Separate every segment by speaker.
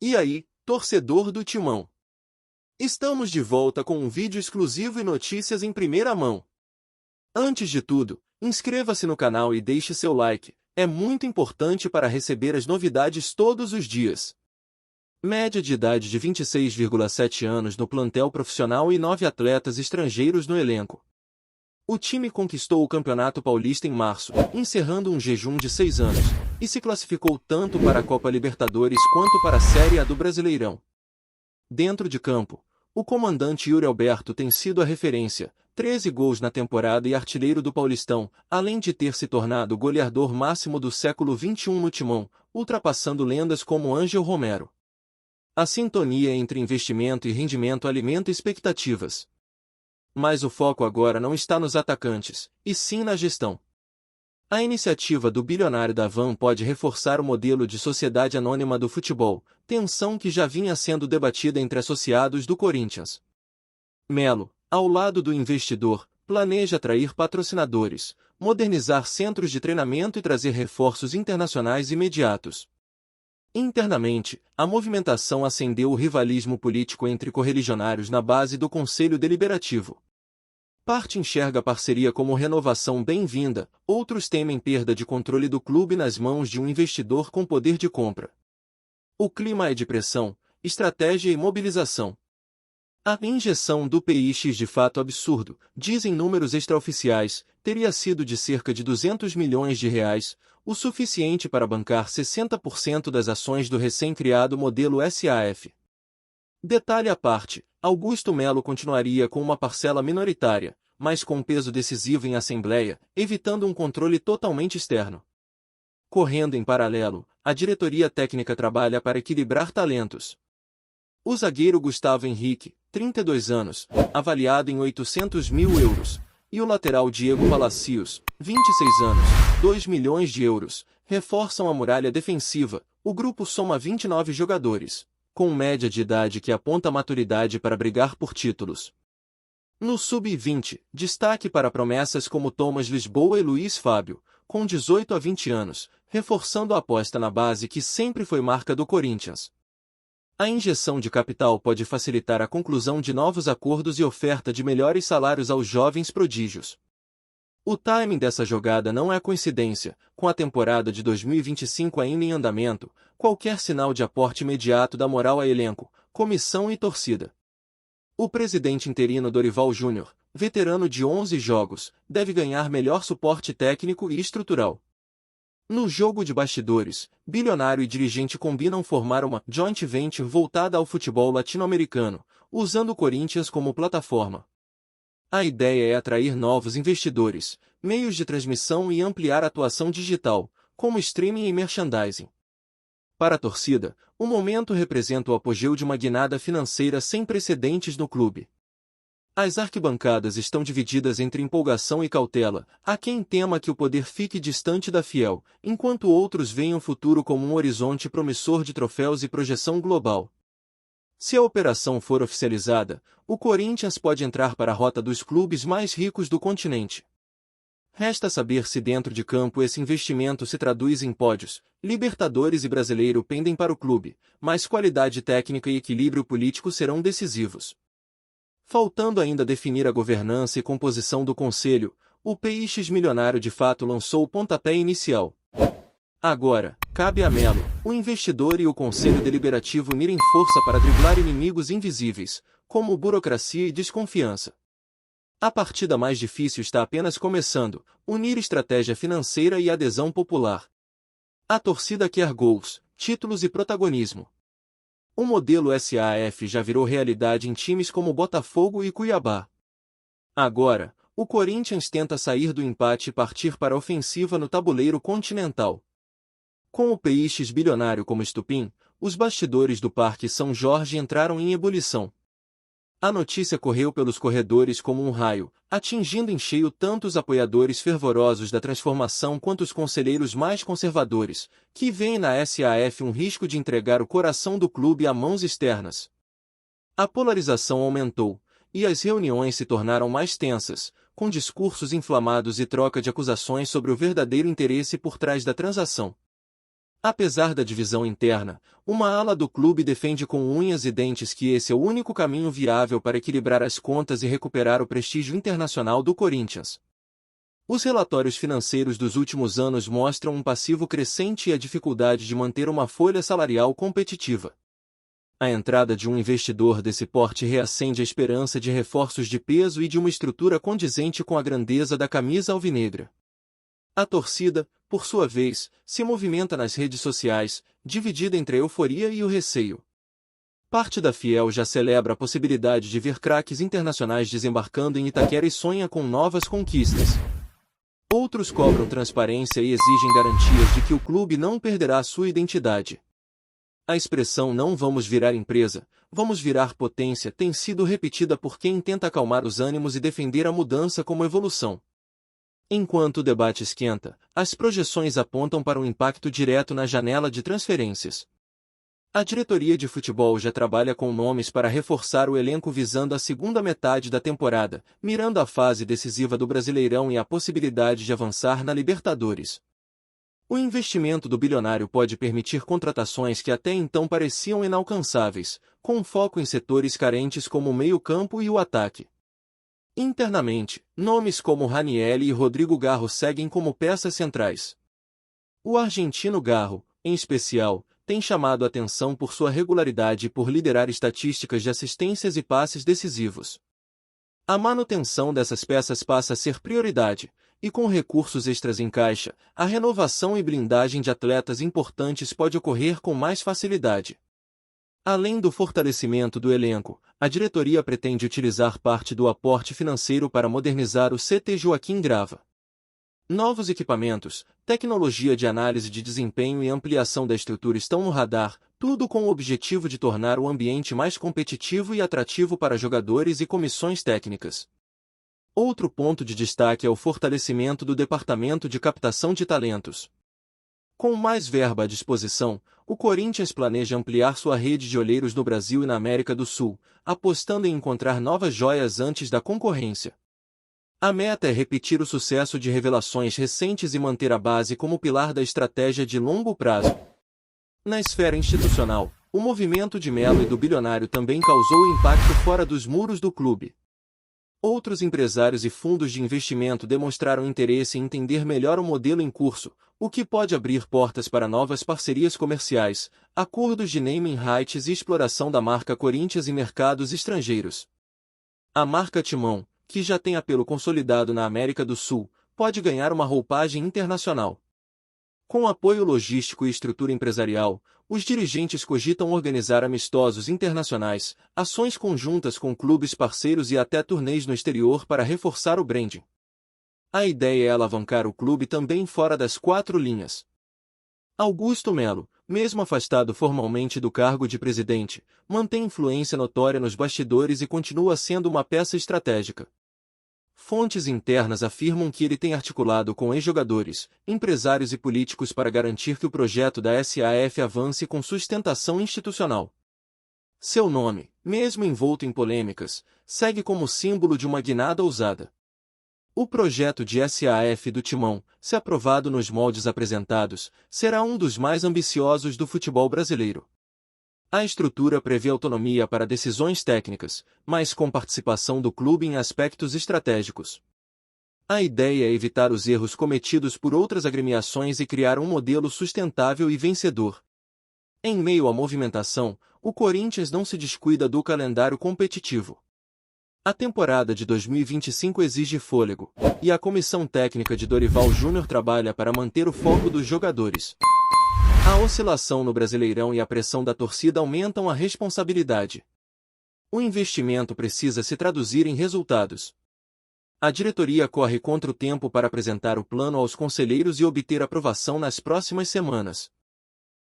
Speaker 1: E aí, torcedor do Timão? Estamos de volta com um vídeo exclusivo e notícias em primeira mão. Antes de tudo, inscreva-se no canal e deixe seu like, é muito importante para receber as novidades todos os dias. Média de idade de 26,7 anos no plantel profissional e 9 atletas estrangeiros no elenco. O time conquistou o Campeonato Paulista em março, encerrando um jejum de 6 anos, e se classificou tanto para a Copa Libertadores quanto para a Série A do Brasileirão. Dentro de campo, o comandante Yuri Alberto tem sido a referência, 13 gols na temporada e artilheiro do Paulistão, além de ter se tornado o goleador máximo do século XXI no Timão, ultrapassando lendas como Ângel Romero. A sintonia entre investimento e rendimento alimenta expectativas. Mas o foco agora não está nos atacantes, e sim na gestão. A iniciativa do bilionário Davão pode reforçar o modelo de sociedade anônima do futebol, tensão que já vinha sendo debatida entre associados do Corinthians. Melo, ao lado do investidor, planeja atrair patrocinadores, modernizar centros de treinamento e trazer reforços internacionais imediatos. Internamente, a movimentação acendeu o rivalismo político entre correligionários na base do Conselho Deliberativo. Parte enxerga a parceria como renovação bem-vinda, outros temem perda de controle do clube nas mãos de um investidor com poder de compra. O clima é de pressão, estratégia e mobilização. A injeção do PIX de fato absurdo, dizem números extraoficiais, teria sido de cerca de 200 milhões de reais, o suficiente para bancar 60% das ações do recém-criado modelo SAF. Detalhe à parte, Augusto Melo continuaria com uma parcela minoritária, mas com peso decisivo em assembleia, evitando um controle totalmente externo. Correndo em paralelo, a diretoria técnica trabalha para equilibrar talentos. O zagueiro Gustavo Henrique, 32 anos, avaliado em 800 mil euros, e o lateral Diego Palacios, 26 anos, 2 milhões de euros, reforçam a muralha defensiva. O grupo soma 29 jogadores, com média de idade que aponta maturidade para brigar por títulos. No sub-20, destaque para promessas como Thomas Lisboa e Luiz Fábio, com 18 a 20 anos, reforçando a aposta na base que sempre foi marca do Corinthians. A injeção de capital pode facilitar a conclusão de novos acordos e oferta de melhores salários aos jovens prodígios. O timing dessa jogada não é coincidência, com a temporada de 2025 ainda em andamento, qualquer sinal de aporte imediato dá moral a elenco, comissão e torcida. O presidente interino Dorival Júnior, veterano de 11 jogos, deve ganhar melhor suporte técnico e estrutural. No jogo de bastidores, bilionário e dirigente combinam formar uma joint venture voltada ao futebol latino-americano, usando o Corinthians como plataforma. A ideia é atrair novos investidores, meios de transmissão e ampliar a atuação digital, como streaming e merchandising. Para a torcida, o momento representa o apogeu de uma guinada financeira sem precedentes no clube. As arquibancadas estão divididas entre empolgação e cautela, há quem tema que o poder fique distante da fiel, enquanto outros veem o futuro como um horizonte promissor de troféus e projeção global. Se a operação for oficializada, o Corinthians pode entrar para a rota dos clubes mais ricos do continente. Resta saber se dentro de campo esse investimento se traduz em pódios. Libertadores e Brasileiro pendem para o clube, mas qualidade técnica e equilíbrio político serão decisivos. Faltando ainda definir a governança e composição do conselho, o PIX milionário de fato lançou o pontapé inicial. Agora, cabe a Melo, o investidor e o conselho deliberativo unirem força para driblar inimigos invisíveis, como burocracia e desconfiança. A partida mais difícil está apenas começando, unir estratégia financeira e adesão popular. A torcida quer gols, títulos e protagonismo. O modelo SAF já virou realidade em times como Botafogo e Cuiabá. Agora, o Corinthians tenta sair do empate e partir para a ofensiva no tabuleiro continental. Com o PIX bilionário como estupim, os bastidores do Parque São Jorge entraram em ebulição. A notícia correu pelos corredores como um raio, atingindo em cheio tanto os apoiadores fervorosos da transformação quanto os conselheiros mais conservadores, que veem na SAF um risco de entregar o coração do clube a mãos externas. A polarização aumentou, e as reuniões se tornaram mais tensas, com discursos inflamados e troca de acusações sobre o verdadeiro interesse por trás da transação. Apesar da divisão interna, uma ala do clube defende com unhas e dentes que esse é o único caminho viável para equilibrar as contas e recuperar o prestígio internacional do Corinthians. Os relatórios financeiros dos últimos anos mostram um passivo crescente e a dificuldade de manter uma folha salarial competitiva. A entrada de um investidor desse porte reacende a esperança de reforços de peso e de uma estrutura condizente com a grandeza da camisa alvinegra. A torcida, por sua vez, se movimenta nas redes sociais, dividida entre a euforia e o receio. Parte da fiel já celebra a possibilidade de ver craques internacionais desembarcando em Itaquera e sonha com novas conquistas. Outros cobram transparência e exigem garantias de que o clube não perderá sua identidade. A expressão "não vamos virar empresa, vamos virar potência" tem sido repetida por quem tenta acalmar os ânimos e defender a mudança como evolução. Enquanto o debate esquenta, as projeções apontam para um impacto direto na janela de transferências. A diretoria de futebol já trabalha com nomes para reforçar o elenco visando a segunda metade da temporada, mirando a fase decisiva do Brasileirão e a possibilidade de avançar na Libertadores. O investimento do bilionário pode permitir contratações que até então pareciam inalcançáveis, com foco em setores carentes como o meio-campo e o ataque. Internamente, nomes como Ranieri e Rodrigo Garro seguem como peças centrais. O argentino Garro, em especial, tem chamado a atenção por sua regularidade e por liderar estatísticas de assistências e passes decisivos. A manutenção dessas peças passa a ser prioridade, e com recursos extras em caixa, a renovação e blindagem de atletas importantes pode ocorrer com mais facilidade. Além do fortalecimento do elenco, a diretoria pretende utilizar parte do aporte financeiro para modernizar o CT Joaquim Grava. Novos equipamentos, tecnologia de análise de desempenho e ampliação da estrutura estão no radar, tudo com o objetivo de tornar o ambiente mais competitivo e atrativo para jogadores e comissões técnicas. Outro ponto de destaque é o fortalecimento do departamento de captação de talentos. Com mais verba à disposição, o Corinthians planeja ampliar sua rede de olheiros no Brasil e na América do Sul, apostando em encontrar novas joias antes da concorrência. A meta é repetir o sucesso de revelações recentes e manter a base como pilar da estratégia de longo prazo. Na esfera institucional, o movimento de Melo e do bilionário também causou impacto fora dos muros do clube. Outros empresários e fundos de investimento demonstraram interesse em entender melhor o modelo em curso, o que pode abrir portas para novas parcerias comerciais, acordos de naming rights e exploração da marca Corinthians em mercados estrangeiros. A marca Timão, que já tem apelo consolidado na América do Sul, pode ganhar uma roupagem internacional. Com apoio logístico e estrutura empresarial, os dirigentes cogitam organizar amistosos internacionais, ações conjuntas com clubes parceiros e até turnês no exterior para reforçar o branding. A ideia é alavancar o clube também fora das quatro linhas. Augusto Melo, mesmo afastado formalmente do cargo de presidente, mantém influência notória nos bastidores e continua sendo uma peça estratégica. Fontes internas afirmam que ele tem articulado com ex-jogadores, empresários e políticos para garantir que o projeto da SAF avance com sustentação institucional. Seu nome, mesmo envolto em polêmicas, segue como símbolo de uma guinada ousada. O projeto de SAF do Timão, se aprovado nos moldes apresentados, será um dos mais ambiciosos do futebol brasileiro. A estrutura prevê autonomia para decisões técnicas, mas com participação do clube em aspectos estratégicos. A ideia é evitar os erros cometidos por outras agremiações e criar um modelo sustentável e vencedor. Em meio à movimentação, o Corinthians não se descuida do calendário competitivo. A temporada de 2025 exige fôlego, e a comissão técnica de Dorival Júnior trabalha para manter o foco dos jogadores. A oscilação no Brasileirão e a pressão da torcida aumentam a responsabilidade. O investimento precisa se traduzir em resultados. A diretoria corre contra o tempo para apresentar o plano aos conselheiros e obter aprovação nas próximas semanas.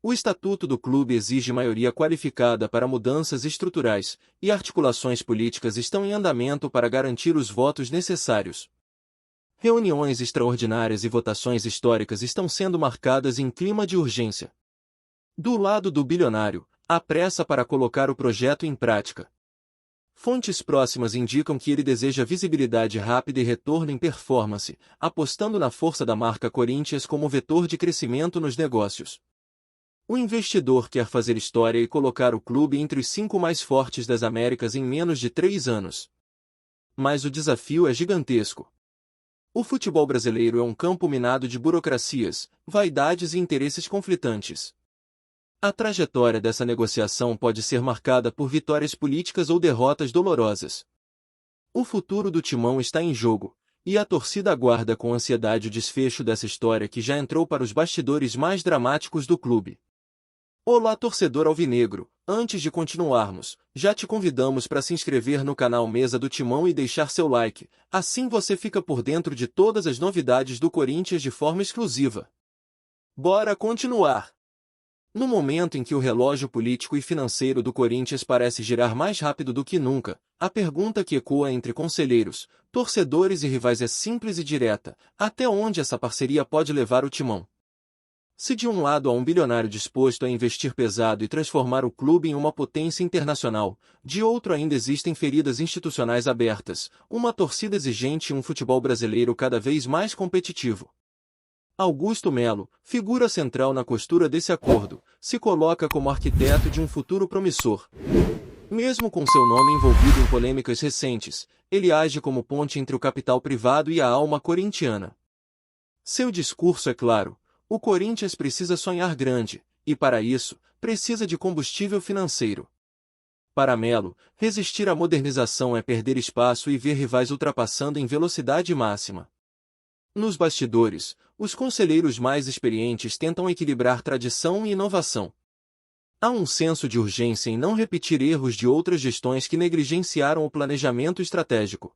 Speaker 1: O estatuto do clube exige maioria qualificada para mudanças estruturais, e articulações políticas estão em andamento para garantir os votos necessários. Reuniões extraordinárias e votações históricas estão sendo marcadas em clima de urgência. Do lado do bilionário, há pressa para colocar o projeto em prática. Fontes próximas indicam que ele deseja visibilidade rápida e retorno em performance, apostando na força da marca Corinthians como vetor de crescimento nos negócios. O investidor quer fazer história e colocar o clube entre os 5 mais fortes das Américas em menos de 3 anos. Mas o desafio é gigantesco. O futebol brasileiro é um campo minado de burocracias, vaidades e interesses conflitantes. A trajetória dessa negociação pode ser marcada por vitórias políticas ou derrotas dolorosas. O futuro do Timão está em jogo, e a torcida aguarda com ansiedade o desfecho dessa história que já entrou para os bastidores mais dramáticos do clube. Olá, torcedor alvinegro! Antes de continuarmos, já te convidamos para se inscrever no canal Mesa do Timão e deixar seu like, assim você fica por dentro de todas as novidades do Corinthians de forma exclusiva. Bora continuar! No momento em que o relógio político e financeiro do Corinthians parece girar mais rápido do que nunca, a pergunta que ecoa entre conselheiros, torcedores e rivais é simples e direta: até onde essa parceria pode levar o Timão? Se de um lado há um bilionário disposto a investir pesado e transformar o clube em uma potência internacional, de outro ainda existem feridas institucionais abertas, uma torcida exigente e um futebol brasileiro cada vez mais competitivo. Augusto Melo, figura central na costura desse acordo, se coloca como arquiteto de um futuro promissor. Mesmo com seu nome envolvido em polêmicas recentes, ele age como ponte entre o capital privado e a alma corintiana. Seu discurso é claro: o Corinthians precisa sonhar grande, e para isso, precisa de combustível financeiro. Para Melo, resistir à modernização é perder espaço e ver rivais ultrapassando em velocidade máxima. Nos bastidores, os conselheiros mais experientes tentam equilibrar tradição e inovação. Há um senso de urgência em não repetir erros de outras gestões que negligenciaram o planejamento estratégico.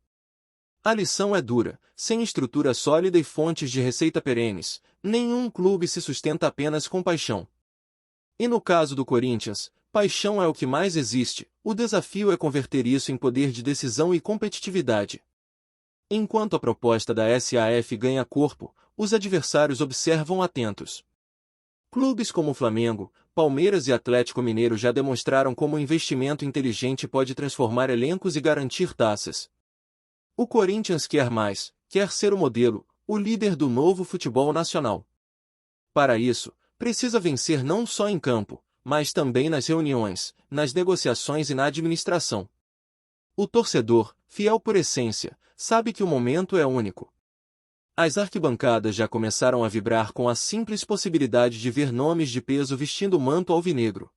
Speaker 1: A lição é dura: sem estrutura sólida e fontes de receita perenes, nenhum clube se sustenta apenas com paixão. E no caso do Corinthians, paixão é o que mais existe, o desafio é converter isso em poder de decisão e competitividade. Enquanto a proposta da SAF ganha corpo, os adversários observam atentos. Clubes como Flamengo, Palmeiras e Atlético Mineiro já demonstraram como um investimento inteligente pode transformar elencos e garantir taças. O Corinthians quer mais, quer ser o modelo, o líder do novo futebol nacional. Para isso, precisa vencer não só em campo, mas também nas reuniões, nas negociações e na administração. O torcedor, fiel por essência, sabe que o momento é único. As arquibancadas já começaram a vibrar com a simples possibilidade de ver nomes de peso vestindo o manto alvinegro.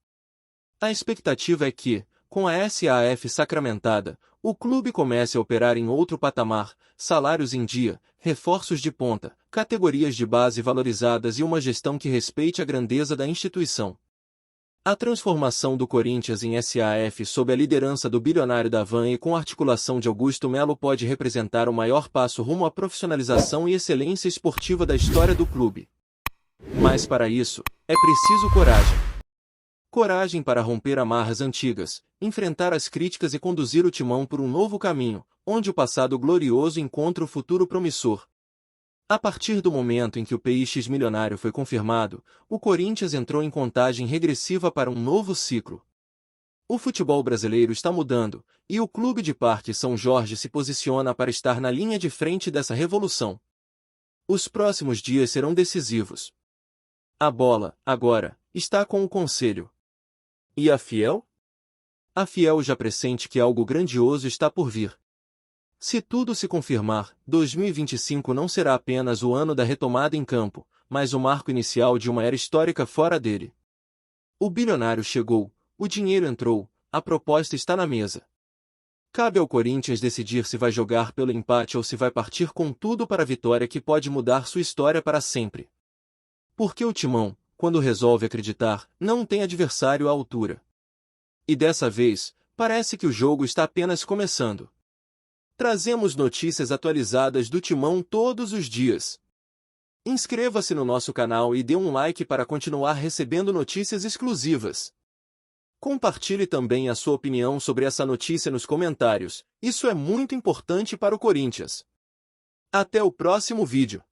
Speaker 1: A expectativa é que, com a SAF sacramentada, o clube comece a operar em outro patamar: salários em dia, reforços de ponta, categorias de base valorizadas e uma gestão que respeite a grandeza da instituição. A transformação do Corinthians em SAF sob a liderança do bilionário Davan e com a articulação de Augusto Melo pode representar o maior passo rumo à profissionalização e excelência esportiva da história do clube. Mas para isso, é preciso coragem. Coragem para romper amarras antigas, enfrentar as críticas e conduzir o Timão por um novo caminho, onde o passado glorioso encontra o futuro promissor. A partir do momento em que o PX milionário foi confirmado, o Corinthians entrou em contagem regressiva para um novo ciclo. O futebol brasileiro está mudando, e o Clube de Parque São Jorge se posiciona para estar na linha de frente dessa revolução. Os próximos dias serão decisivos. A bola, agora, está com o Conselho. E a Fiel? A Fiel já pressente que algo grandioso está por vir. Se tudo se confirmar, 2025 não será apenas o ano da retomada em campo, mas o marco inicial de uma era histórica fora dele. O bilionário chegou, o dinheiro entrou, a proposta está na mesa. Cabe ao Corinthians decidir se vai jogar pelo empate ou se vai partir com tudo para a vitória que pode mudar sua história para sempre. Porque o Timão, quando resolve acreditar, não tem adversário à altura. E dessa vez, parece que o jogo está apenas começando. Trazemos notícias atualizadas do Timão todos os dias. Inscreva-se no nosso canal e dê um like para continuar recebendo notícias exclusivas. Compartilhe também a sua opinião sobre essa notícia nos comentários, isso é muito importante para o Corinthians. Até o próximo vídeo.